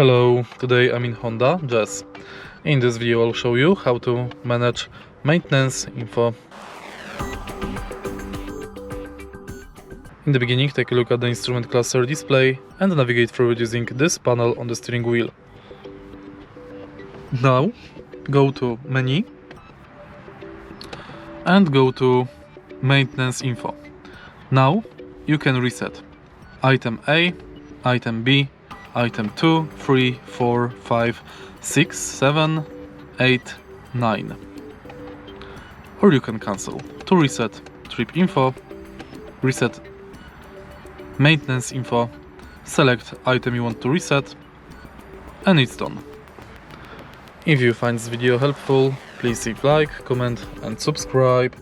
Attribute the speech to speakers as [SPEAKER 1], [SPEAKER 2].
[SPEAKER 1] Hello, today I'm in Honda Jazz. In this video I'll show you how to manage maintenance info. In the beginning, take a look at the instrument cluster display and navigate through it using this panel on the steering wheel. Now go to menu and go to maintenance info. Now you can reset item A, item B, item 2, 3, 4, 5, 6, 7, 8, 9. Or you can cancel. To reset trip info, reset maintenance info, select item you want to reset, and it's done. If you find this video helpful, please leave like, comment and subscribe.